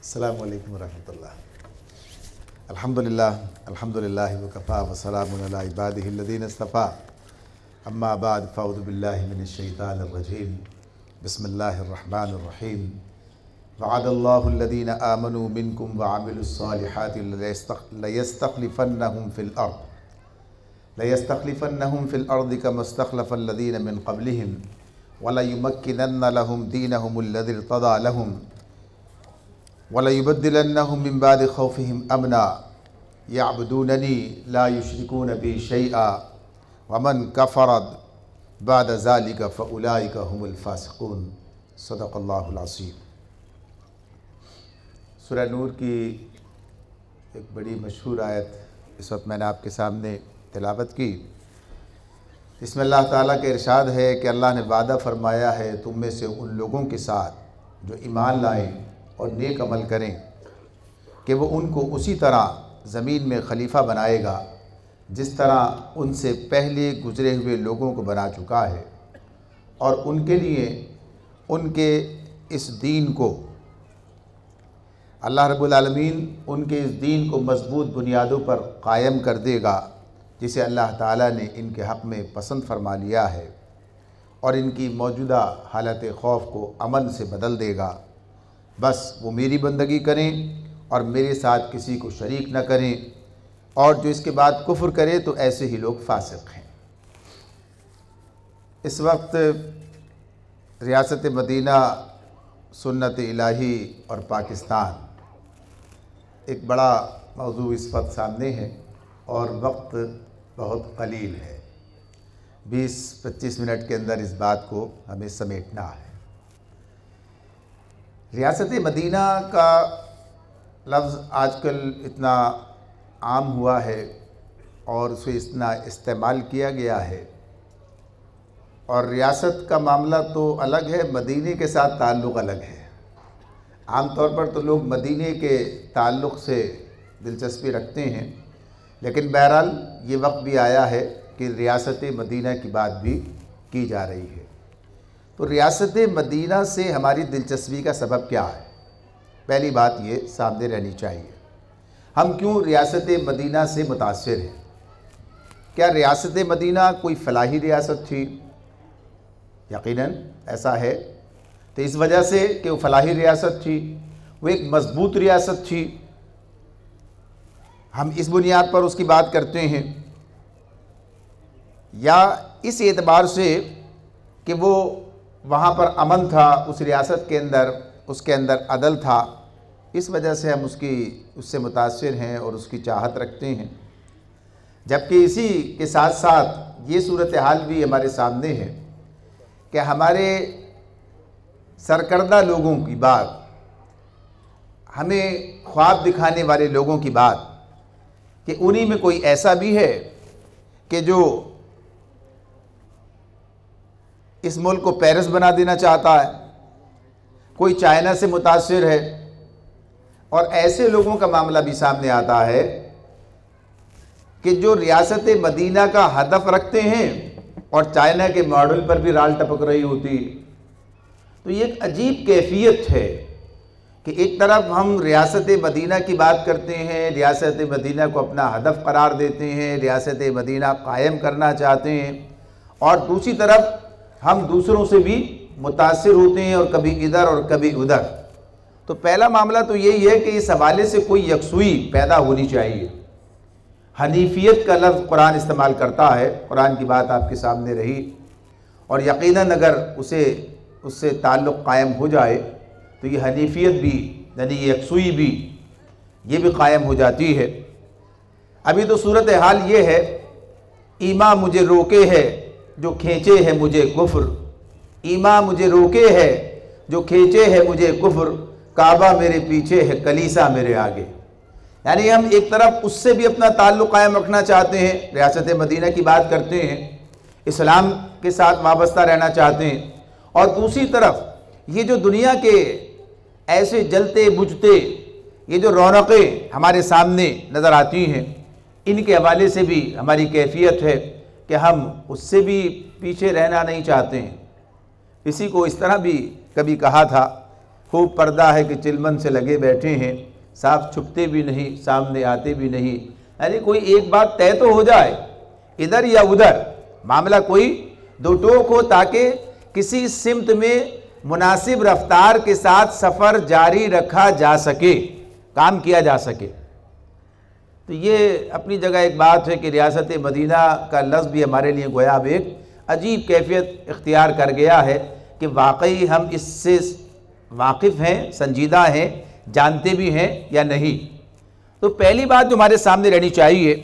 अस्सलामु अलैकुम वरहमतुल्लाह। अल्हम्दुलिल्लाह अल्हम्दुलिल्लाहि व कफ़ा व सलामुन अला इबादिहि अल्लज़ीना इस्तफ़ा। अम्मा बाद फ़अऊज़ु बिल्लाहि मिनश शैतानिर रजीम। बिस्मिल्लाहिर रहमानिर रहीम। वअदल्लाहु अल्लज़ीना आमनू मिनकुम व अमिलुस सालिहाति लयस्तख़लिफ़न्नहुम फ़िल अर्दि कमा इस्तख़लफ़ल्लज़ीना मिन क़ब्लिहिम व लयुमक्किनन्ना लहुम दीनहुमुल्लज़ी इर्तदा लहुम वलयुबद्दिलन्नहुम मिन बादि खौफ़िहिम अमना यअबुदूननी ला युशरिकून बी शैआ वमन कफ़र बाद ज़ालिका फ़उलाइका हुमुल फ़ासिक़ून। सदक़ल्लाहुल अज़ीम। सूरह नूर की एक बड़ी मशहूर आयत इस वक्त मैंने आपके सामने तिलावत की। इसमें अल्लाह ताला के इरशाद है कि अल्लाह ने वादा फरमाया है तुम में से उन लोगों के साथ जो ईमान लाएं और नेक अमल करें कि वो उनको उसी तरह ज़मीन में खलीफा बनाएगा जिस तरह उनसे पहले गुज़रे हुए लोगों को बना चुका है, और उनके लिए उनके इस दीन को अल्लाह रब्बुल आलमीन उनके इस दीन को मज़बूत बुनियादों पर कायम कर देगा जिसे अल्लाह ताला ने इनके हक़ में पसंद फरमा लिया है, और इनकी मौजूदा हालत खौफ को अमन से बदल देगा। बस वो मेरी बंदगी करें और मेरे साथ किसी को शरीक न करें, और जो इसके बाद कुफ्र करे तो ऐसे ही लोग फासिक हैं। इस वक्त रियासत मदीना, सुन्नत इलाही और पाकिस्तान एक बड़ा मौजू इस वक्त सामने है और वक्त बहुत कलील है। 20-25 मिनट के अंदर इस बात को हमें समेटना है। रियासत मदीना का लफ्ज़ आजकल इतना आम हुआ है और उसे इतना इस्तेमाल किया गया है, और रियासत का मामला तो अलग है, मदीने के साथ ताल्लुक़ अलग है। आम तौर पर तो लोग मदीने के ताल्लुक़ से दिलचस्पी रखते हैं, लेकिन बहरहाल ये वक्त भी आया है कि रियासत मदीना की बात भी की जा रही है। तो रियासत मदीना से हमारी दिलचस्पी का सबब क्या है? पहली बात ये सामने रहनी चाहिए, हम क्यों रियासत मदीना से मुतासिर हैं। क्या रियासत मदीना कोई फ़लाही रियासत थी? यकीनन ऐसा है। तो इस वजह से कि वो फ़लाही रियासत थी, वो एक मज़बूत रियासत थी, हम इस बुनियाद पर उसकी बात करते हैं, या इस एतबार से कि वो वहाँ पर अमन था, उस रियासत के अंदर, उसके अंदर अदल था, इस वजह से हम उससे मुतासिर हैं और उसकी चाहत रखते हैं। जबकि इसी के साथ साथ ये सूरत हाल भी हमारे सामने है कि हमारे सरकर्दा लोगों की बात, हमें ख्वाब दिखाने वाले लोगों की बात, कि उन्हीं में कोई ऐसा भी है कि जो इस मुल्क को पेरिस बना देना चाहता है, कोई चाइना से मुतासिर है, और ऐसे लोगों का मामला भी सामने आता है कि जो रियासत मदीना का हदफ रखते हैं और चाइना के मॉडल पर भी राल टपक रही होती। तो ये एक अजीब कैफियत है कि एक तरफ हम रियासत मदीना की बात करते हैं, रियासत मदीना को अपना हदफ करार देते हैं, रियासत मदीना कायम करना चाहते हैं, और दूसरी तरफ हम दूसरों से भी मुतासिर होते हैं, और कभी इधर और कभी उधर। तो पहला मामला तो यही है कि इस हवाले से कोई यकसुई पैदा होनी चाहिए। हनीफियत का लफ्ज़ कुरान इस्तेमाल करता है, कुरान की बात आपके सामने रही, और यकीनन अगर उससे ताल्लुक़ कायम हो जाए तो ये हनीफियत भी, यानी ये यकसुई भी, ये भी कायम हो जाती है। अभी तो सूरत हाल ये है, ईमा मुझे रोके है जो खींचे है मुझे कुफ्र, ईमा मुझे रोके है जो खींचे है मुझे कुफ्र, काबा मेरे पीछे है कलीसा मेरे आगे। यानी हम एक तरफ उससे भी अपना ताल्लुक़ कायम रखना चाहते हैं, रियासत मदीना की बात करते हैं, इस्लाम के साथ वाबस्ता रहना चाहते हैं, और दूसरी तरफ ये जो दुनिया के ऐसे जलते बुझते ये जो रौनकें हमारे सामने नज़र आती हैं, इनके हवाले से भी हमारी कैफियत है कि हम उससे भी पीछे रहना नहीं चाहते हैं। इसी को इस तरह भी कभी कहा था, खूब पर्दा है कि चिलमन से लगे बैठे हैं, साफ छुपते भी नहीं, सामने आते भी नहीं। यानी कोई एक बात तय तो हो जाए इधर या उधर, मामला कोई दो टोक हो, ताकि किसी सिमत में मुनासिब रफ्तार के साथ सफ़र जारी रखा जा सके, काम किया जा सके। तो ये अपनी जगह एक बात है कि रियासत मदीना का लफ्ज़ भी हमारे लिए गोया अब एक अजीब कैफियत इख्तियार कर गया है कि वाकई हम इससे वाकिफ़ हैं, संजीदा हैं, जानते भी हैं या नहीं। तो पहली बात जो हमारे सामने रहनी चाहिए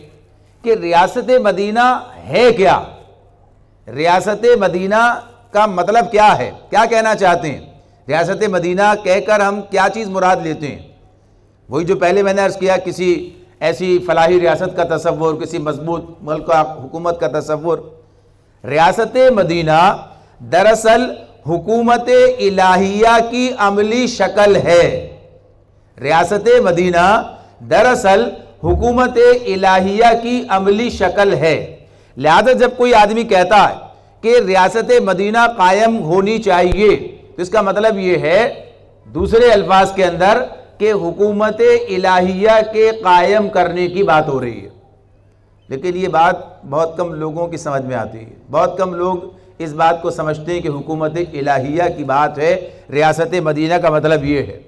कि रियासत मदीना है क्या, रियासत मदीना का मतलब क्या है, क्या कहना चाहते हैं। रियासत मदीना कहकर हम क्या चीज़ मुराद लेते हैं। वही जो पहले मैंने अर्ज़ किया, किसी ऐसी फलाही रियासत का तसव्वुर, किसी मजबूत मुल्क का हुकूमत का तसव्वुर। रियासत मदीना दरअसल हुकूमत इलाहिया की अमली शक्ल है। रियासत मदीना दरअसल हुकूमत इलाहिया की अमली शक्ल है। लिहाजा जब कोई आदमी कहता है कि रियासत मदीना कायम होनी चाहिए, तो इसका मतलब ये है दूसरे अल्फाज के अंदर कि हुकूमत इलाहिया के कायम करने की बात हो रही है। लेकिन ये बात बहुत कम लोगों की समझ में आती है। बहुत कम लोग इस बात को समझते हैं कि हुकूमत इलाहिया की बात है, रियासत मदीना का मतलब ये है।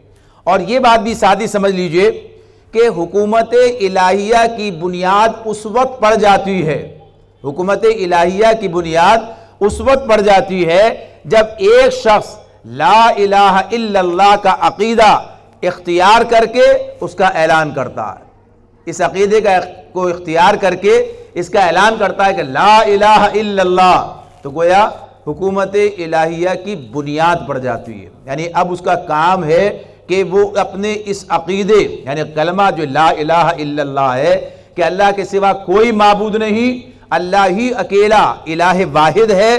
और ये बात भी साथ ही समझ लीजिए कि हुकूमत इलाहिया की बुनियाद उस वक्त पड़ जाती है, हुकूमत इलाहिया की बुनियाद उस वक्त पड़ जाती है जब एक शख्स ला इलाहा इल्लल्लाह का अकीदा इख्तियार करके उसका ऐलान करता है। इस अकीदे को इख्तियार करके इसका ऐलान करता है कि ला इलाहा इल्लल्लाह, तो गोया हुकूमत इलाहिया की बुनियाद पड़ जाती है। यानी अब उसका काम है कि वो अपने इस अकीदे यानी कलमा जो ला इलाहा इल्लल्लाह है कि अल्लाह के सिवा कोई माबूद नहीं, अल्लाह ही अकेला इलाह वाहिद है,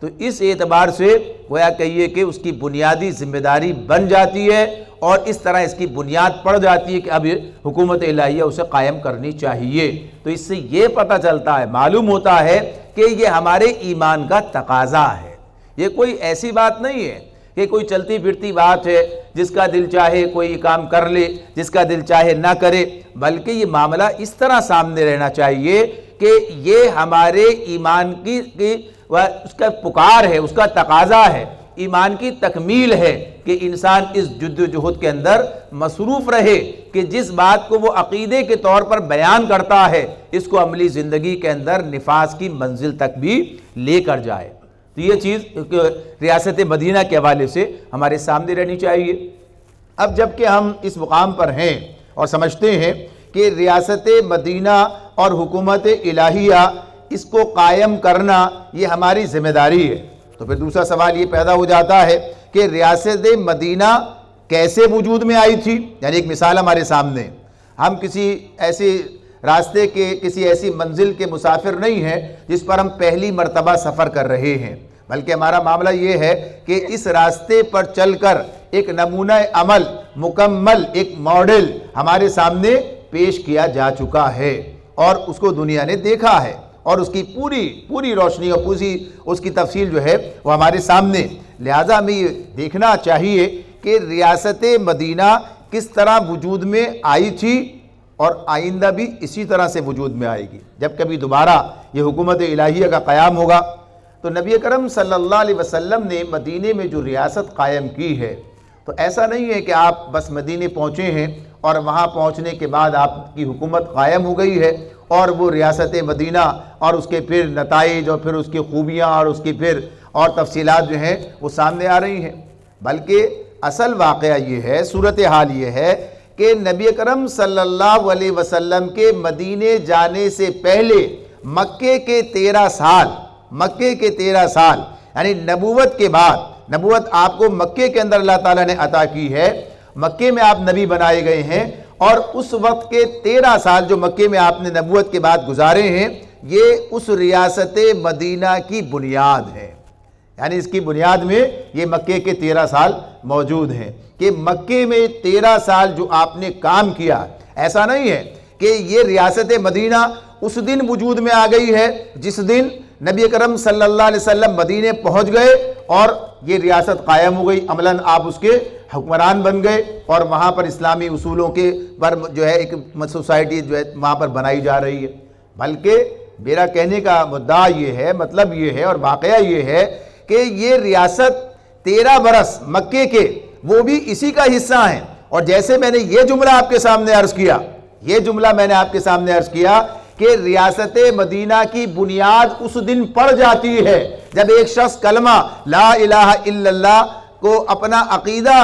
तो इस एतबार से गोया कहिए कि उसकी बुनियादी जिम्मेदारी बन जाती है और इस तरह इसकी बुनियाद पड़ जाती है कि अब हुकूमत इलाहिया उसे कायम करनी चाहिए। तो इससे ये पता चलता है, मालूम होता है कि ये हमारे ईमान का तकाजा है। ये कोई ऐसी बात नहीं है कि कोई चलती फिरती बात है, जिसका दिल चाहे कोई काम कर ले, जिसका दिल चाहे ना करे, बल्कि ये मामला इस तरह सामने रहना चाहिए कि ये हमारे ईमान की उसका पुकार है, उसका तकाजा है, ईमान की तकमील है कि इंसान इस जुद्दोजहद के अंदर मसरूफ़ रहे कि जिस बात को वो अकीदे के तौर पर बयान करता है इसको अमली ज़िंदगी के अंदर निफाज की मंजिल तक भी लेकर जाए। तो ये चीज़ रियासत मदीना के हवाले से हमारे सामने रहनी चाहिए। अब जबकि हम इस मुकाम पर हैं और समझते हैं कि रियासत मदीना और हुकूमत इलाहिया इसको कायम करना ये हमारी ज़िम्मेदारी है, तो फिर दूसरा सवाल ये पैदा हो जाता है कि रियासत मदीना कैसे वजूद में आई थी। यानी एक मिसाल हमारे सामने, हम किसी ऐसे रास्ते के, किसी ऐसी मंजिल के मुसाफिर नहीं हैं जिस पर हम पहली मर्तबा सफ़र कर रहे हैं, बल्कि हमारा मामला ये है कि इस रास्ते पर चलकर एक नमूना अमल, मुकम्मल एक मॉडल हमारे सामने पेश किया जा चुका है और उसको दुनिया ने देखा है और उसकी पूरी रोशनी और पूरी उसकी तफसील जो है वो हमारे सामने। लिहाजा हमें ये देखना चाहिए कि रियासत मदीना किस तरह वजूद में आई थी और आइंदा भी इसी तरह से वजूद में आएगी। जब कभी दोबारा ये हुकूमत इलाहिया का क़याम होगा तो नबी करम सल्लल्लाहु अलैहि वसल्लम ने मदीने में जो रियासत कायम की है, तो ऐसा नहीं है कि आप बस मदीने पहुँचे हैं और वहाँ पहुँचने के बाद आपकी हुकूमत कायम हो गई है और वो रियासत मदीना और उसके फिर नताइज और फिर उसकी खूबियाँ और उसकी फिर और तफसीलात जो हैं वो सामने आ रही हैं। बल्कि असल वाक़या ये है, सूरत हाल ये है कि नबी करम सल्लल्लाहु अलैहि वसल्लम के मदीने जाने से पहले मक्के के 13 साल यानी नबूवत के बाद, नबूवत आपको मक्के के अंदर अल्लाह ताला ने अता की है, मक्के में आप नबी बनाए गए हैं और उस वक्त के 13 साल जो मक्के में आपने नबूवत के बाद गुजारे हैं, ये उस रियासत मदीना की बुनियाद है। यानी इसकी बुनियाद में ये मक्के के 13 साल मौजूद हैं कि मक्के में 13 साल जो आपने काम किया, ऐसा नहीं है कि ये रियासत मदीना उस दिन वजूद में आ गई है जिस दिन नबी करम सल्लल्लाहु अलैहि वसल्लम मदीने पहुंच गए और ये रियासत कायम हो गई, अमलन आप उसके हुक्मरान बन गए और वहाँ पर इस्लामी उसूलों के पर जो है एक सोसाइटी जो है वहाँ पर बनाई जा रही है। बल्कि मेरा कहने का मुद्दा ये है, मतलब ये है और वाक़या ये है कि ये रियासत 13 बरस मक्के के वो भी इसी का हिस्सा हैं। और जैसे मैंने ये जुमला आपके सामने अर्ज़ किया, ये जुमला मैंने आपके सामने अर्ज़ किया कि रियासत मदीना की बुनियाद उस दिन पड़ जाती है जब एक शख्स कलमा ला इलाहा इल्लल्लाह को अपना अकीदा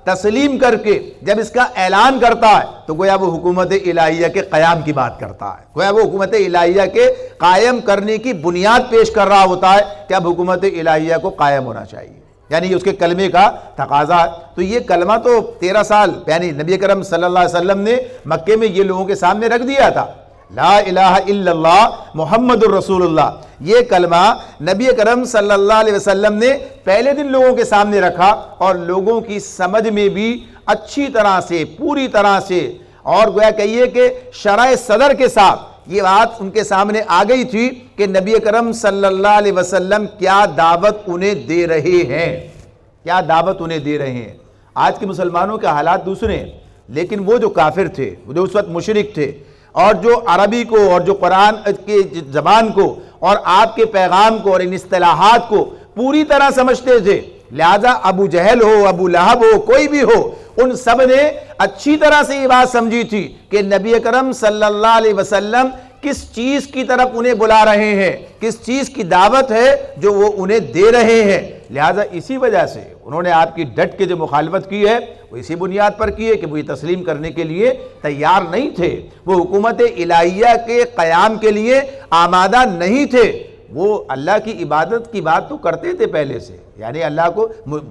तस्लीम करके जब इसका ऐलान करता है तो गोया वो हुकूमत इलाहिया के क़याम की बात करता है, गोया वो हुकूमत इलाहिया के कायम करने की बुनियाद पेश कर रहा होता है कि अब हुकूमत इलाहिया को कायम होना चाहिए, यानी उसके कलमे का तकाजा है। तो ये कलमा तो 13 साल यानी नबी करम सल्लल्लाहु अलैहि वसल्लम ने मक्के में ये लोगों के सामने रख दिया था, ला इलाहा इल्लल्लाह मुहम्मदुर रसूलुल्लाह। ये कलमा नबी करम सल्लल्लाहु अलैहि वसल्लम ने पहले दिन लोगों के सामने रखा और लोगों की समझ में भी अच्छी तरह से, पूरी तरह से, और गोया कहिए कि शरह सदर के साथ ये बात उनके सामने आ गई थी कि नबी करम सल्लल्लाहु अलैहि वसल्लम क्या दावत उन्हें दे रहे हैं, क्या दावत उन्हें दे रहे हैं। आज के मुसलमानों के हालात दूसरे हैं, लेकिन वो जो काफिर थे, जो उस वक्त मुशरिक थे और जो अरबी को और जो कुरान के ज़बान को और आपके पैगाम को और इन इस्तिलाहात को पूरी तरह समझते थे, लिहाजा अबू जहल हो, अबू लहब हो, कोई भी हो, उन सब ने अच्छी तरह से ये बात समझी थी कि नबी करम सल्लल्लाहु अलैहि वसल्लम किस चीज़ की तरफ उन्हें बुला रहे हैं, किस चीज़ की दावत है जो वो उन्हें दे रहे हैं। लिहाजा इसी वजह से उन्होंने आपकी डट के जो मुखालफत की है वो इसी बुनियाद पर की है कि वो ये तस्लीम करने के लिए तैयार नहीं थे, वो हुकूमत इलाहिया के क़याम के लिए आमादा नहीं थे। वो अल्लाह की इबादत की बात तो करते थे पहले से, यानी अल्लाह को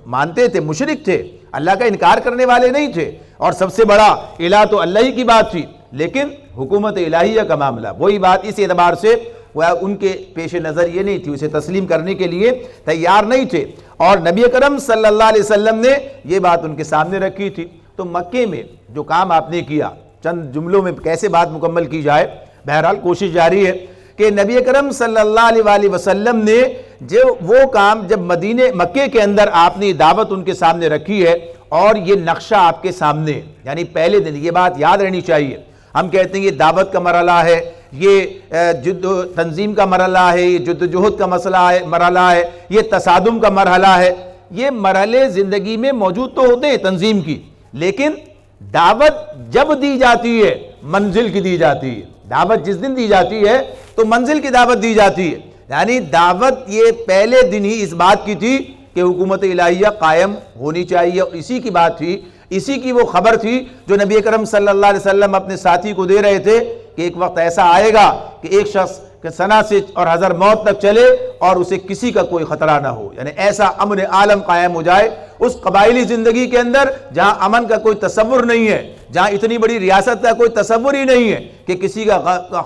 मानते थे, मुशरिक थे, अल्लाह का इनकार करने वाले नहीं थे, और सबसे बड़ा इलाह तो अल्लाह ही की बात थी। लेकिन हुकूमत इलाहिया का मामला, वही बात इस एतबार से वह उनके पेश नज़र ये नहीं थी, उसे तस्लीम करने के लिए तैयार नहीं थे। और नबी करम सल्लल्लाहु अलैहि वसल्लम ने ये बात उनके सामने रखी थी। तो मक्के में जो काम आपने किया, चंद जुमलों में कैसे बात मुकम्मल की जाए, बहरहाल कोशिश जारी है कि नबी करम सल्लल्लाहु अलैहि वसल्लम ने जो वो काम जब मक्के के अंदर आपने दावत उनके सामने रखी है और ये नक्शा आपके सामने, यानी पहले दिन, ये बात याद रहनी चाहिए, हम कहते हैं ये दावत का मरहला है, ये तंजीम का मरहला है, ये जुद्दोजहद का मसला है, मरहला है, ये तसादुम का मरहला है। ये मरहले ज़िंदगी में मौजूद तो होते हैं तंजीम की, लेकिन दावत जब दी जाती है मंजिल की दी जाती है। दावत जिस दिन दी जाती है तो मंजिल की दावत दी जाती है, यानी दावत ये पहले दिन ही इस बात की थी कि हुकूमत इलाहिया कायम होनी चाहिए, और इसी की बात थी, इसी की वो खबर थी जो नबी करम सल्लल्लाहु अलैहि वसल्लम अपने साथी को दे रहे थे कि एक वक्त ऐसा आएगा कि एक शख्स के सना से और हज़र मौत तक चले और उसे किसी का कोई ख़तरा ना हो, यानी ऐसा अमन आलम कायम हो जाए उस कबायली ज़िंदगी के अंदर जहाँ अमन का कोई तसव्वुर नहीं है, जहाँ इतनी बड़ी रियासत का कोई तसव्वुर ही नहीं है कि किसी का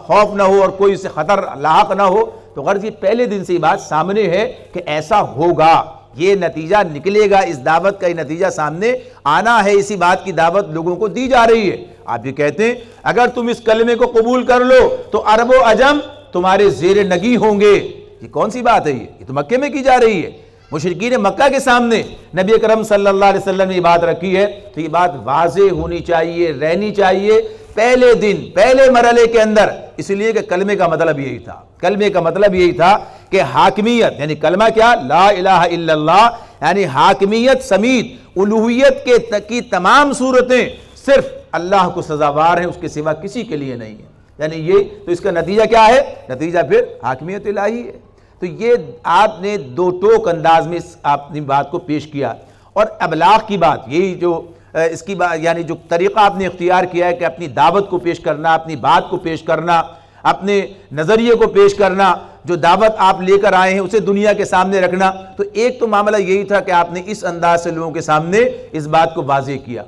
खौफ ना हो और कोई इससे ख़तर लाहक ना हो। तो गर्ज ये पहले दिन से ये बात सामने है कि ऐसा होगा, ये नतीजा निकलेगा, इस दावत का ये नतीजा सामने आना है, इसी बात की दावत लोगों को दी जा रही है। आप ये कहते हैं अगर तुम इस कलमे को कबूल कर लो तो अरब व अजम तुम्हारे ज़ेर नगी होंगे। ये कौन सी बात है, ये तो मक्के में की जा रही है, मुशरिकीन मक्का के सामने नबी करम सल्लल्लाहु अलैहि वसल्लम ने ये बात रखी है। तो ये बात वाज़ेह होनी चाहिए, रहनी चाहिए पहले दिन, पहले मरहले के अंदर, इसलिए कि कलमे का मतलब यही था, कलमे का मतलब यही था कि हाकिमियत, यानी कलमा क्या, ला इलाहा इल्लल्लाह, यानी हाकिमियत समीत उलूहियत की तमाम सूरतें सिर्फ अल्लाह को सजावार हैं, उसके सिवा किसी के लिए नहीं है। यानी ये तो इसका नतीजा क्या है, नतीजा फिर हाकिमियत इलाही है। तो ये आपने दो टोक अंदाज में आपने बात को पेश किया। और अबलाग की बात, यही जो इसकी बात, यानी जो तरीक़ा आपने इख्तियार किया है कि अपनी दावत को पेश करना, अपनी बात को पेश करना, अपने नज़रिए को पेश करना, जो दावत आप लेकर आए हैं उसे दुनिया के सामने रखना। तो एक तो मामला यही था कि आपने इस अंदाज से लोगों के सामने इस बात को वाज़ेह किया।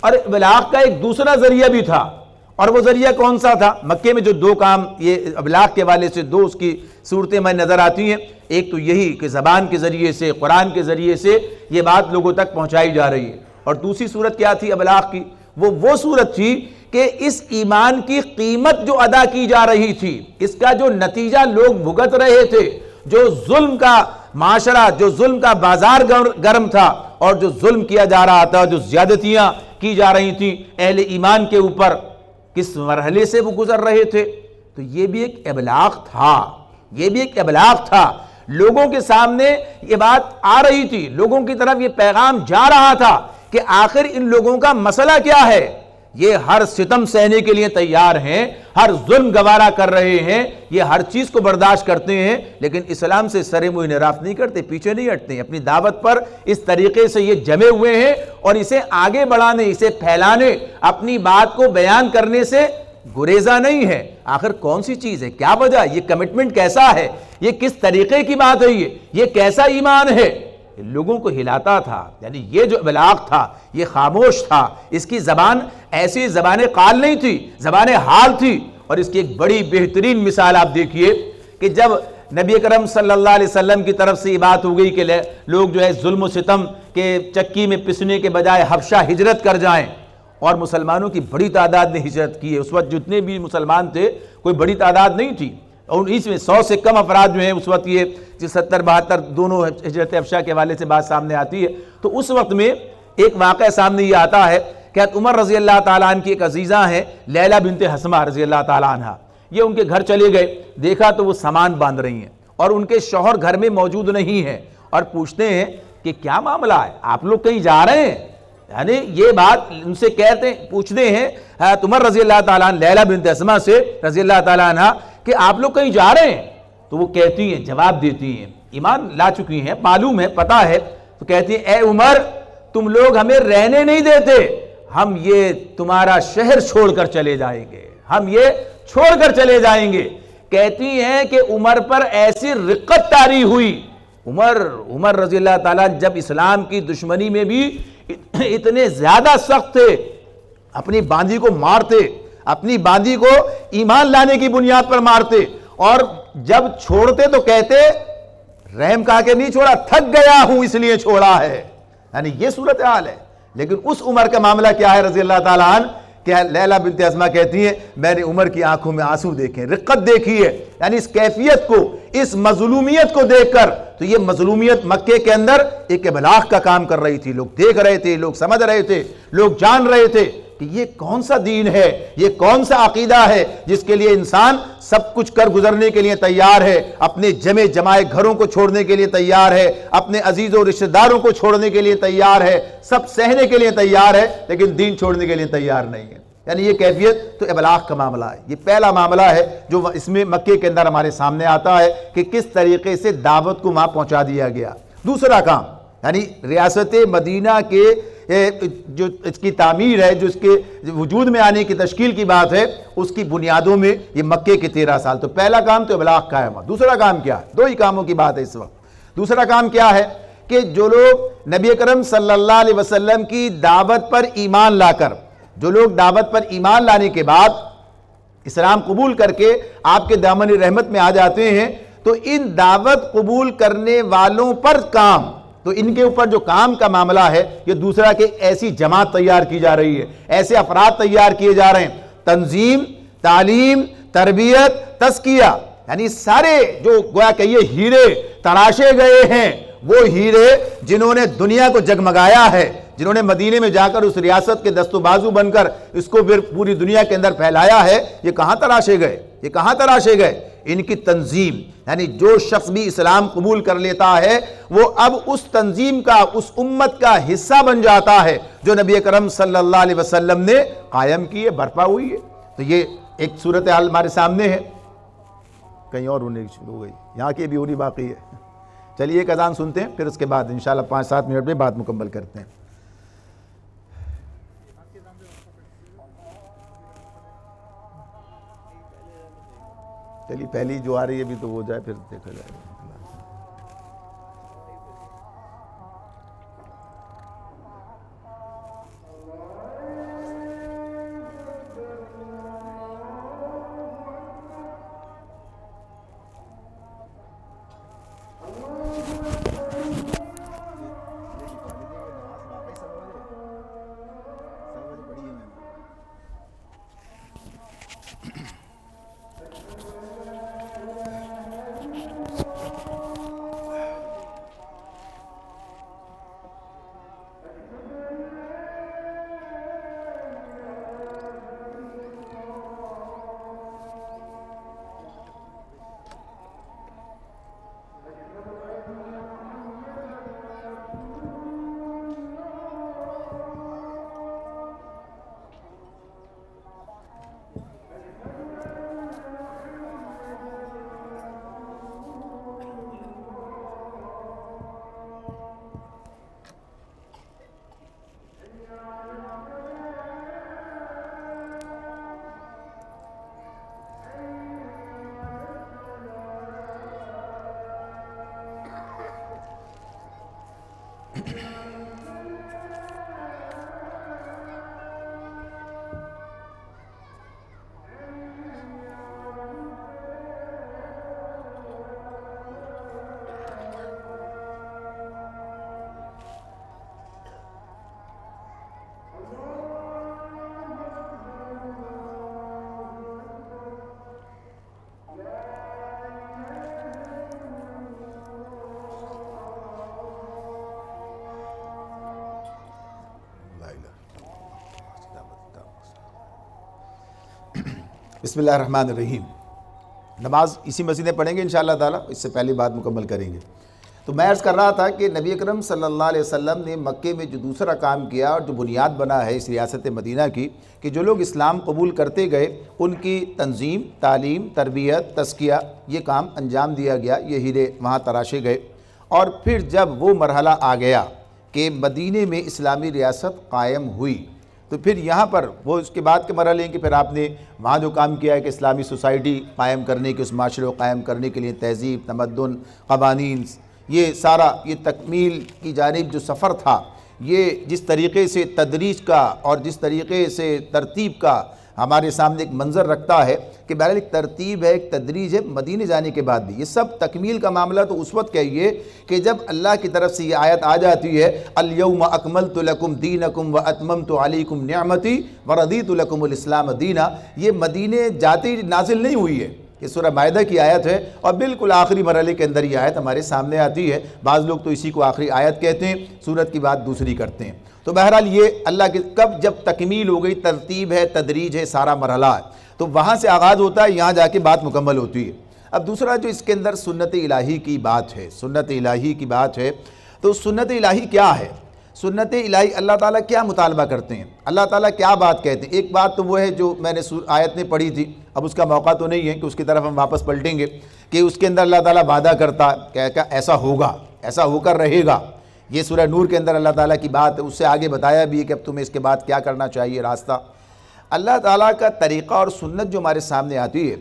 और अबलाग का एक दूसरा ज़रिया भी था, और वो ज़रिया कौन सा था, मक्के में जो दो काम ये अबलाग के वाले से दो उसकी सूरतें हमें नज़र आती हैं। एक तो यही कि ज़बान के ज़रिए से, कुरान के ज़रिए से ये बात लोगों तक पहुँचाई जा रही है, और दूसरी सूरत क्या थी अबलाग की, वो सूरत थी कि इस ईमान की कीमत जो अदा की जा रही थी, इसका जो नतीजा लोग भुगत रहे थे, जो जुल्म का माशरा, जो जुल्म का बाजार गर्म था, और जो जुल्म किया जा रहा था, जो ज्यादतियां की जा रही थी अहले ईमान के ऊपर, किस मरहले से वो गुजर रहे थे। तो ये भी एक इबलाग था, ये भी एक इबलाग था। लोगों के सामने ये बात आ रही थी, लोगों की तरफ ये पैगाम जा रहा था कि आखिर इन लोगों का मसला क्या है। ये हर सितम सहने के लिए तैयार हैं, हर जुल्म गवारा कर रहे हैं, ये हर चीज को बर्दाश्त करते हैं, लेकिन इस्लाम से सरे मुंह निराफ नहीं करते, पीछे नहीं हटते। अपनी दावत पर इस तरीके से ये जमे हुए हैं और इसे आगे बढ़ाने, इसे फैलाने, अपनी बात को बयान करने से गुरेजा नहीं है। आखिर कौन सी चीज है, क्या वजह, ये कमिटमेंट कैसा है, ये किस तरीके की बात है, ये कैसा ईमान है, लोगों को हिलाता था। यानी ये जो इबलाग था ये खामोश था, इसकी जबान ऐसी जबान काल नहीं थी, जबान हाल थी। और इसकी एक बड़ी बेहतरीन मिसाल आप देखिए कि जब नबी करम सल्लल्लाहु अलैहि वसल्लम की तरफ से ये बात हो गई कि लोग जो है जुल्म सितम के चक्की में पिसने के बजाय हबशा हिजरत कर जाएं, और मुसलमानों की बड़ी तादाद ने हिजरत की है। उस वक्त जितने भी मुसलमान थे कोई बड़ी तादाद नहीं थी, और इसमें 100 से कम अफराद जो हैं उस वक्त, ये 70-72 दोनों हिजरत अफशा के हवाले से बात सामने आती है। तो उस वक्त में एक वाक़या सामने ये आता है कि उमर रजी अल्लाह ताला अन्हा की एक अजीज़ा हैं लैला बिनते हसमा रजी अल्लाह ताला अन्हा, ये उनके घर चले गए, देखा तो वो सामान बांध रही हैं और उनके शौहर घर में मौजूद नहीं है, और पूछते हैं कि क्या मामला है, आप लोग कहीं जा रहे हैं। यानी ये बात उनसे कहते पूछते हैं उमर रजी अल्लाह ताला अन्हा लैला बिनते हसमा से रजी अल्लाह ताला अन्हा कि आप लोग कहीं जा रहे हैं। तो वो कहती हैं, जवाब देती हैं, ईमान ला चुकी हैं, मालूम है, पता है, तो कहती हैं ए उमर, तुम लोग हमें रहने नहीं देते, हम ये तुम्हारा शहर छोड़कर चले जाएंगे, हम ये छोड़कर चले जाएंगे। कहती हैं कि उमर पर ऐसी रिक्कत तारी हुई, उमर रज़ी अल्लाह ताला जब इस्लाम की दुश्मनी में भी इतने ज्यादा सख्त थे, अपनी बांदी को मारते, अपनी बांदी को ईमान लाने की बुनियाद पर मारते, और जब छोड़ते तो कहते रहम कहा के नहीं छोड़ा, थक गया हूं इसलिए छोड़ा है। यानी ये सूरत हाल है। लेकिन उस उमर का मामला क्या है रजी अल्लाह ताला अन्हा, क्या लैला बिनते हसमा कहती है मैंने उमर की आंखों में आंसू देखे, रिक्कत देखी है। यानी इस कैफियत को, इस मजलूमियत को देखकर, तो ये मजलूमियत मक्के के अंदर एक इबलाग का काम कर रही थी। लोग देख रहे थे, लोग समझ रहे थे, लोग जान रहे थे कि ये कौन सा दीन है, ये कौन सा अकीदा है जिसके लिए इंसान सब कुछ कर गुजरने के लिए तैयार है, अपने जमे जमाए घरों को छोड़ने के लिए तैयार है, अपने अजीजों रिश्तेदारों को छोड़ने के लिए तैयार है, सब सहने के लिए तैयार है, लेकिन दीन छोड़ने के लिए तैयार नहीं है। यानी ये कैफियत तो इबलाग का मामला है। ये पहला मामला है जो इसमें मक्के के अंदर हमारे सामने आता है कि किस तरीके से दावत को वहां पहुंचा दिया गया। दूसरा काम, यानी रियासत मदीना के जो इसकी तामीर है, जो इसके वजूद में आने की तश्कील की बात है, उसकी बुनियादों में ये मक्के के 13 साल। तो पहला काम तो इबलाग का है। दूसरा काम क्या है, दो ही कामों की बात है इस वक्त। दूसरा काम क्या है कि जो लोग नबी करम सल्लल्लाहु अलैहि वसल्लम की दावत पर ईमान लाकर, जो लोग दावत पर ईमान लाने के बाद इस्लाम कबूल करके आपके दामन रहमत में आ जाते हैं, तो इन दावत कबूल करने वालों पर काम, तो इनके ऊपर जो काम का मामला है, ये दूसरा के ऐसी जमात तैयार की जा रही है, ऐसे अफराद तैयार किए जा रहे हैं, तंजीम, तालीम, तरबियत, तस्किया, यानी सारे जो गोया कहिए हीरे तराशे गए हैं, वो हीरे जिन्होंने दुनिया को जगमगाया है, जिन्होंने मदीने में जाकर उस रियासत के दस्तोबाजू बनकर इसको फिर पूरी दुनिया के अंदर फैलाया है, ये कहां तराशे गए, ये कहां तराशे गए? इनकी तंजीम। यानी जो शख्स भी इस्लाम कबूल कर लेता है वो अब उस तंजीम का, उस उम्मत का हिस्सा बन जाता है जो नबी करम सल्लल्लाहु अलैहि वसल्लम ने कायम की है, बर्पा हुई है। तो ये एक सूरत हाल हमारे सामने है। कहीं और होने शुरू हो गई, यहाँ की भी होनी बाकी है। चलिए एक अजान सुनते हैं, फिर उसके बाद इंशाल्लाह 5-7 मिनट में बात मुकम्मल करते हैं। चलिए पहली जो आ रही है अभी तो हो जाए, फिर देखा जाएगा। बिस्मिल्लाहिर्रहमानिर्रहीम। नमाज इसी मस्जिद में पढ़ेंगे इंशाअल्लाह ताला, इससे पहली बात मुकम्मल करेंगे। तो मैं अर्ज़ कर रहा था कि नबी अकरम सल्लल्लाहु अलैहि वसल्लम ने मक्के में जो दूसरा काम किया और जो बुनियाद बना है इस रियासत मदीना की, कि जो लोग इस्लाम कबूल करते गए उनकी तंजीम, तालीम, तरबियत, तज़किया, ये काम अंजाम दिया गया, ये हीरे वहाँ तराशे गए। और फिर जब वो मरहला आ गया कि मदीने में इस्लामी रियासत कायम हुई, तो फिर यहाँ पर वो उसके बाद के मरहले हैं कि फिर आपने वहाँ जो काम किया है कि इस्लामी सोसाइटी कायम करने के, उस माशरे को कायम करने के लिए तहज़ीब, तमद्दुन, क़वानीन, ये सारा ये तकमील की जानिब जो सफ़र था, ये जिस तरीक़े से तदरीज का और जिस तरीक़े से तरतीब का हमारे सामने एक मंज़र रखता है कि बहरहाल एक तरतीब है, एक तदरीज है मदीने जाने के बाद भी। ये सब तकमील का मामला तो उस वक्त कहिए कि जब अल्लाह की तरफ से ये आयत आ जाती है, अल-यौम अकमलतु लकुम दीनकुम व अतममतु अलैकुम निअमती व रदीतु लकुमुल इस्लाम दीना। ये मदीने जाते ही नाजिल नहीं हुई है, ये सूरह माइदा की आयत है और बिल्कुल आखिरी मरहले के अंदर ये आयत हमारे सामने आती है। बाज़ लोग तो इसी को आखिरी आयत कहते हैं, सूरत की बात दूसरी करते हैं। तो बहरहाल ये अल्लाह के कब जब तकमील हो गई, तरतीब है, तदरीज है, सारा मरहला है, तो वहाँ से आगाज़ होता है, यहाँ जाके बात मुकम्मल होती है। अब दूसरा जो इसके अंदर सुन्नत इलाही की बात है, सुन्नत इलाही की बात है, तो सुन्नत इलाही क्या है? सुन्नत इलाही अल्लाह ताला क्या मुतालबा करते हैं, अल्लाह ताला क्या बात कहते हैं? एक बात तो वो है जो मैंने आयत में पढ़ी थी, अब उसका मौका तो नहीं है कि उसकी तरफ हम वापस पलटेंगे, कि उसके अंदर अल्लाह ताला वादा करता क्या ऐसा होगा, ऐसा होकर रहेगा। ये सूरह नूर के अंदर अल्लाह ताला की बात है। उससे आगे बताया भी है कि अब तुम्हें इसके बाद क्या करना चाहिए, रास्ता। अल्लाह ताला का तरीक़ा और सुन्नत जो हमारे सामने आती है,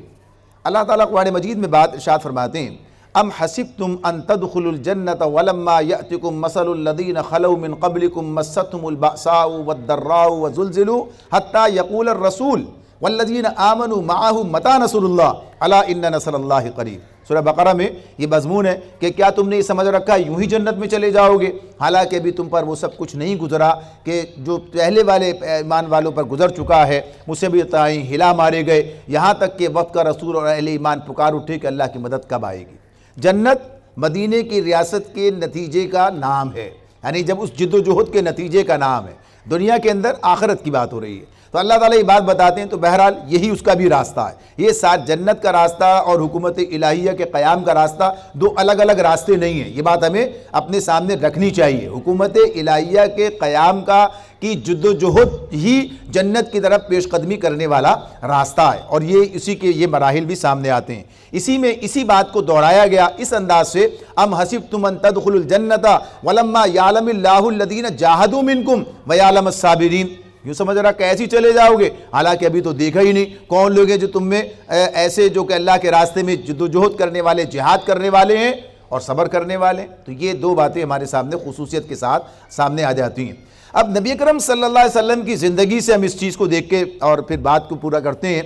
अल्लाह ताला कुरान मजीद में बात इरशाद फरमाते हैं, अम हसिबतुम अन तदखुलुल जन्नत वलम्मा यअतिकुम मसलुल लदीन खलौ मिन क़ब्लिकुम मस्सतहुमुल बअसाउ वद्दर्राउ वज़ुलज़िलू हत्ता यक़ूलर रसूल वल्लज़ीन आमनू मअहु मता नसरुल्लाह अला इन्ना नसरल्लाहि क़रीब। सूरह बकरा में ये मज़मून है कि क्या तुमने ये समझ रखा है यूं ही जन्नत में चले जाओगे, हालांकि अभी तुम पर वो सब कुछ नहीं गुजरा कि जो पहले वाले ईमान वालों पर गुजर चुका है। मुझसे भी ताई हिला मारे गए, यहाँ तक कि वक्त का रसूल और अहले ईमान पुकार उठे कि अल्लाह की मदद कब आएगी। जन्नत मदीने की रियासत के नतीजे का नाम है, यानी जब उस जिद्दोजहद के नतीजे का नाम है। दुनिया के अंदर आखिरत की बात हो रही है, तो अल्लाह ताला ये बात बताते हैं। तो बहरहाल यही उसका भी रास्ता है। ये साथ जन्नत का रास्ता और हुकूमत इलाहिया के क़याम का रास्ता दो अलग अलग रास्ते नहीं है। ये बात हमें अपने सामने रखनी चाहिए। हुकूमत इलाहिया के क़याम का की जद्दोजहद ही जन्नत की तरफ पेशकदमी करने वाला रास्ता है, और ये इसी के ये मराहिल भी सामने आते हैं। इसी में इसी बात को दोहराया गया इस अंदाज से, अम हसिबतुम अन तदखुलुल जन्नता वलम्मा यालमिल्लाहु अल्लज़ीना जाहदू मिनकुम व यालमस साबिरीन। यूँ समझ रहा कैसे चले जाओगे, हालांकि अभी तो देखा ही नहीं कौन लोग हैं जो तुम में ऐसे जो कि अल्लाह के रास्ते में जद्दोजहद करने वाले, जिहाद करने वाले हैं और सब्र करने वाले। तो ये दो बातें हमारे सामने खुसूसियत के साथ सामने आ जाती हैं। अब नबी अकरम सल्लल्लाहु अलैहि वसल्लम की ज़िंदगी से हम इस चीज़ को देख के और फिर बात को पूरा करते हैं।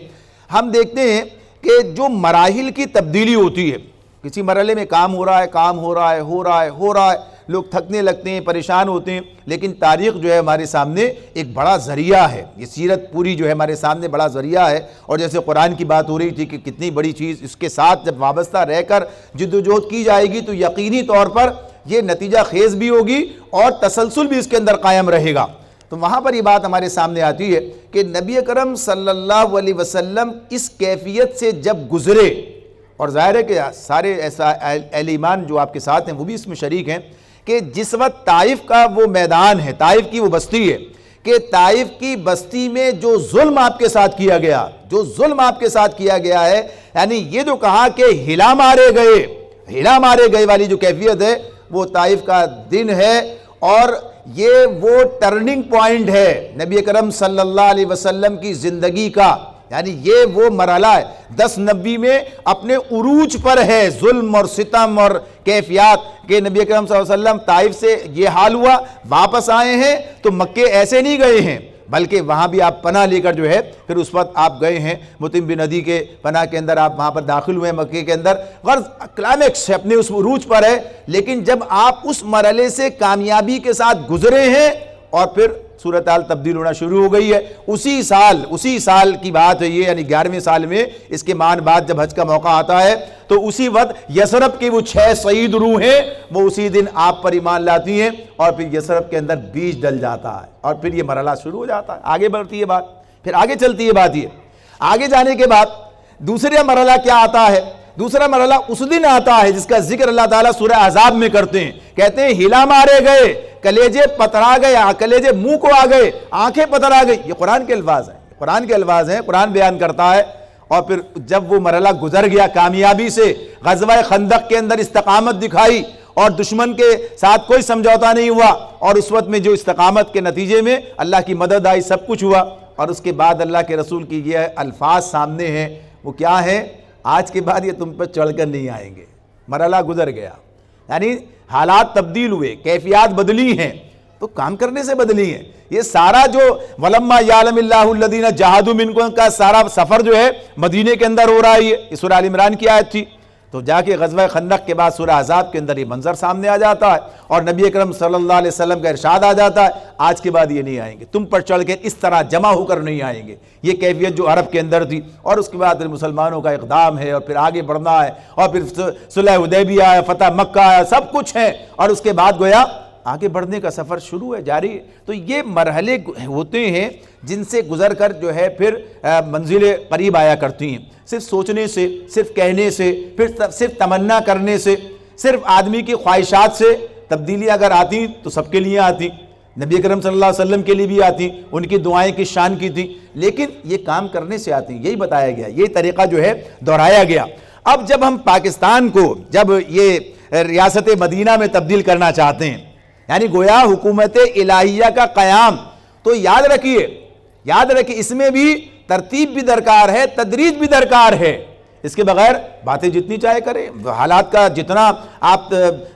हम देखते हैं कि जो मराहिल की तब्दीली होती है, किसी मरहले में काम हो रहा है, काम हो रहा है, हो रहा है, हो रहा है, लोग थकने लगते हैं, परेशान होते हैं, लेकिन तारीख़ जो है हमारे सामने एक बड़ा ज़रिया है। ये सीरत पूरी जो है हमारे सामने बड़ा ज़रिया है। और जैसे कुरान की बात हो रही थी कि कितनी बड़ी चीज़, इसके साथ जब वाबस्ता रहकर जिद्दोजहद की जाएगी तो यकीनी तौर पर यह नतीजा खेज़ भी होगी और तसलसल भी इसके अंदर कायम रहेगा। तो वहाँ पर ये बात हमारे सामने आती है कि नबी अकरम सल्लल्लाहु अलैहि वसल्लम इस कैफियत से जब गुज़रे, और ज़ाहिर है कि सारे ऐसा अहले ईमान जो आपके साथ हैं वो भी इसमें शरीक हैं, कि जिस वक्त ताइफ का वो मैदान है, ताइफ की वो बस्ती है, कि ताइफ की बस्ती में जो जुल्म आपके साथ किया गया, जो जुल्म आपके साथ किया गया है, यानी ये जो कहा कि हिला मारे गए वाली जो कैफियत है, वो ताइफ का दिन है और ये वो टर्निंग पॉइंट है नबी अकरम सल्लल्लाहु अलैहि वसल्लम की ज़िंदगी का। यानी ये वो मरहला है 10 नबी में अपने उरूज पर है, जुल्म और सितम और कैफियत कि नबी अकरम सल्लल्लाहु अलैहि वसल्लम ताइफ से ये हाल हुआ, वापस आए हैं तो मक्के ऐसे नहीं गए हैं, बल्कि वहाँ भी आप पनाह लेकर जो है फिर उस वक्त आप गए हैं, मुतिम बिन नदी के पनाह के अंदर आप वहाँ पर दाखिल हुए मक्के के अंदर। गर्ज क्लाइमेक्स अपने उस उरूज पर है, लेकिन जब आप उस मरहले से कामयाबी के साथ गुजरे हैं और फिर सूरत हाल तब्दील होना शुरू हो गई है। उसी साल की बात है ये, यानी 11वें साल में इसके मान बाद जब हज का मौका आता है तो उसी वक्त यसरब की वो 6 सईद रूहें वो उसी दिन आप पर ईमान लाती हैं और फिर यसरब के अंदर बीज डल जाता है और फिर ये मरहला शुरू हो जाता है। आगे बढ़ती है बात, फिर आगे चलती है बात। ये आगे जाने के बाद दूसरा मरहला क्या आता है? दूसरा मरहला उस दिन आता है जिसका जिक्र अल्लाह ताला सूरह अहज़ाब में करते हैं। कहते हैं हिला मारे गए, कलेजे पतरा गए, कलेजे मुंह को आ गए, आंखें पतरा गई। ये कुरान के अल्फाज हैं, कुरान के अल्फाज हैं, कुरान बयान करता है। और फिर जब वो मरहला गुजर गया कामयाबी से, ग़ज़वा खंदक के अंदर इस्तकामत दिखाई और दुश्मन के साथ कोई समझौता नहीं हुआ और उस वक्त में जो इस्तकामत के नतीजे में अल्लाह की मदद आई, सब कुछ हुआ। और उसके बाद अल्लाह के रसूल की ये अल्फाज सामने हैं, वो क्या है? आज के बाद ये तुम पर चढ़कर नहीं आएंगे। मरहला गुजर गया, यानी हालात तब्दील हुए, कैफियत बदली हैं, तो काम करने से बदली है। ये सारा जो वलम्मा यालमिल्लाहुल्लज़ीना जहादू मिनकुम का सारा सफ़र जो है मदीने के अंदर हो रहा है। ये सूरह आल इमरान की आयत थी। तो जाके ग़ज़वा खंदक के बाद सूरह अहज़ाब के अंदर ये मंजर सामने आ जाता है और नबी अकरम सल्लल्लाहु अलैहि वसल्लम का इरशाद आ जाता है, आज के बाद ये नहीं आएंगे, तुम पर चढ़ के इस तरह जमा होकर नहीं आएंगे। ये कैफियत जो अरब के अंदर थी। और उसके बाद मुसलमानों का इक़दाम है और फिर आगे बढ़ना है और फिर सुलह हुदैबिया है, फतह मक्का है, सब कुछ है और उसके बाद गोया आगे बढ़ने का सफ़र शुरू है, जारी है। तो ये मरहले होते हैं जिनसे गुजर कर जो है फिर मंजिलें करीब आया करती हैं। सिर्फ सोचने से, सिर्फ कहने से, फिर सिर्फ तमन्ना करने से, सिर्फ आदमी की ख्वाहिशात से तब्दीलियाँ अगर आती तो सबके लिए आती, नबी अकरम सल्लल्लाहु अलैहि वसल्लम के लिए भी आती, उनकी दुआएं किस शान की थी, लेकिन ये काम करने से आती। यही बताया गया, ये तरीक़ा जो है दोहराया गया। अब जब हम पाकिस्तान को जब ये रियासत मदीना में तब्दील करना चाहते हैं, यानी गोया हुकूमत इलाहिया का क़याम, तो याद रखिए इसमें भी तरतीब भी दरकार है, तदरीज भी दरकार है। इसके बगैर बातें जितनी चाहे करें, हालात का जितना आप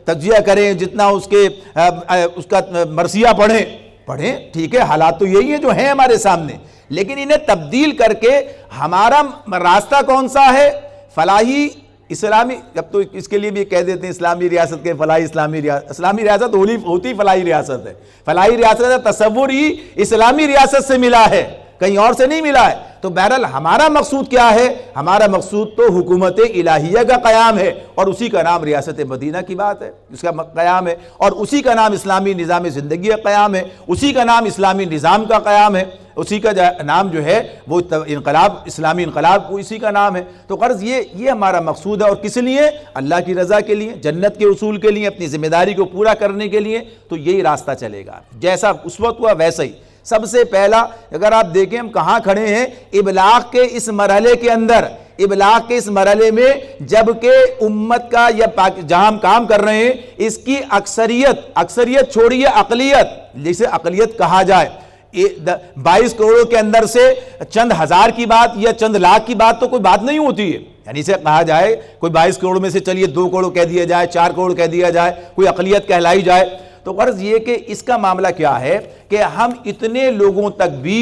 तज्जिया करें, जितना उसका मरसिया पढ़ें, ठीक है, हालात तो यही है जो हैं हमारे सामने, लेकिन इन्हें तब्दील करके हमारा रास्ता कौन सा है? फलाही इस्लामी, अब तो इसके लिए भी कह देते हैं इस्लामी रियासत के फलाही इस्लामी रियासत होती फलाही रियासत है। फलाही रियासत का तसव्वुर ही इस्लामी रियासत से मिला है, कहीं और से नहीं मिला है। तो बहरहाल हमारा मकसूद क्या है? हमारा मकसूद तो हुकूमत इलाहिया का क़याम है और उसी का नाम रियासत मदीना की बात है, उसका क़याम है और उसी का नाम इस्लामी निज़ाम ज़िंदगी का क़याम है, उसी का नाम इस्लामी निज़ाम का क़याम है, उसी का नाम जो है वो इनकलाब, इस्लामी इनकलाब, वो इसी का नाम है। तो गर्ज़ ये हमारा मकसूद है और किस लिए? अल्लाह की रज़ा के लिए, जन्नत के उसूल के लिए, अपनी ज़िम्मेदारी को पूरा करने के लिए। तो यही रास्ता चलेगा, जैसा उस वक्त हुआ वैसा ही। सबसे पहला अगर आप देखें हम कहाँ खड़े हैं, इबलाग के इस मरहले के अंदर, इबलाग के इस मरहले में, जबकि उम्मत का या जहाँ हम काम कर रहे हैं इसकी अक्सरियत छोड़िए अक़लियत, जिसे अक़लियत कहा जाए, 22 करोड़ के अंदर से चंद हज़ार की बात या चंद लाख की बात तो कोई बात नहीं होती है। यानी से कहा जाए कोई 22 करोड़ में से चलिए 2 करोड़ कह दिया जाए, 4 करोड़ कह दिया जाए, कोई अक़लियत कहलाई जाए, तो गर्ज़ ये कि इसका मामला क्या है कि हम इतने लोगों तक भी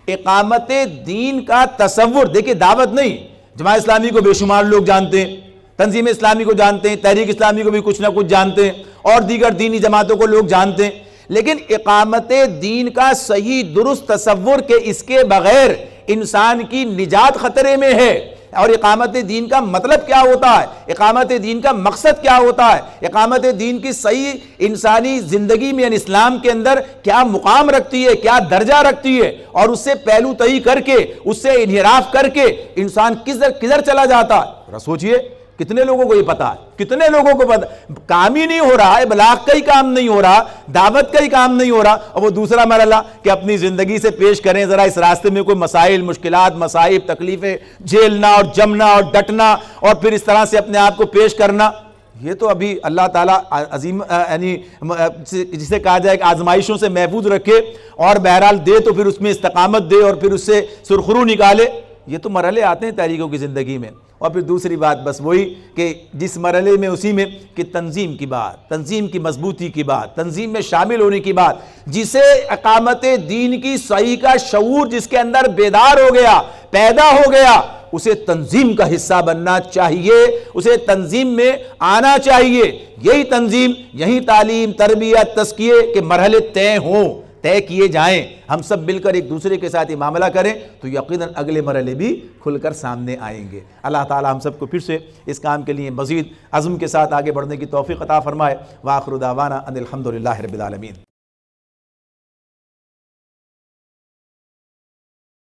इकामत दीन का तसव्वुर, देखिए दावत नहीं, जमात इस्लामी को बेशुमार लोग जानते हैं, तंजीम इस्लामी को जानते हैं, तहरीक इस्लामी को भी कुछ ना कुछ जानते हैं और दीगर दीनी जमातों को लोग जानते हैं, लेकिन इकामत दीन का सही दुरुस्त तसव्वुर के इसके बगैर इंसान की निजात खतरे में है। और इकामत दीन का मतलब क्या होता है, इकामत दीन का मकसद क्या होता है, इकामत दीन की सही इंसानी ज़िंदगी में यानी इस्लाम के अंदर क्या मुकाम रखती है, क्या दर्जा रखती है, और उससे पहलू तय करके, उससे इन्हिराफ करके इंसान किधर चला जाता है। सोचिए कितने लोगों को ये पता है, कितने लोगों को पता, काम ही नहीं हो रहा है, इबलाग का ही काम नहीं हो रहा, दावत का ही काम नहीं हो रहा। और वो दूसरा मरहला कि अपनी ज़िंदगी से पेश करें ज़रा इस रास्ते में कोई मसाइल, मुश्किलात, मसाइब, तकलीफ़ें झेलना और जमना और डटना और फिर इस तरह से अपने आप को पेश करना। ये तो अभी अल्लाह ताला अजीम यानी जिसे कहा जाए आजमाइशों से महफूज रखे और बहरहाल दे तो फिर उसमें इस्तकामत दे और फिर उससे सुरखरू निकाले। ये तो मरहले आते हैं तारीखों की ज़िंदगी में और फिर दूसरी बात बस वही कि जिस मरहले में उसी में कि तंजीम की बात, तंजीम की मजबूती की बात, तंजीम में शामिल होने की बात, जिसे अकामत दीन की सही का शऊर जिसके अंदर बेदार हो गया, पैदा हो गया, उसे तंजीम का हिस्सा बनना चाहिए, उसे तंजीम में आना चाहिए। यही तंजीम, यही तालीम, तरबियत, तज़किये के मरहले तय हों, तय किए जाएं, हम सब मिलकर एक दूसरे के साथ ये मामला करें तो यकीनन अगले मरहले भी खुलकर सामने आएंगे। अल्लाह ताला हम सबको फिर से इस काम के लिए मज़ीद अज़्म के साथ आगे बढ़ने की तौफ़ीक़ अता फ़रमाए। व आख़िरु दावाना अनिल हम्दुलिल्लाहि रब्बिल आलमीन।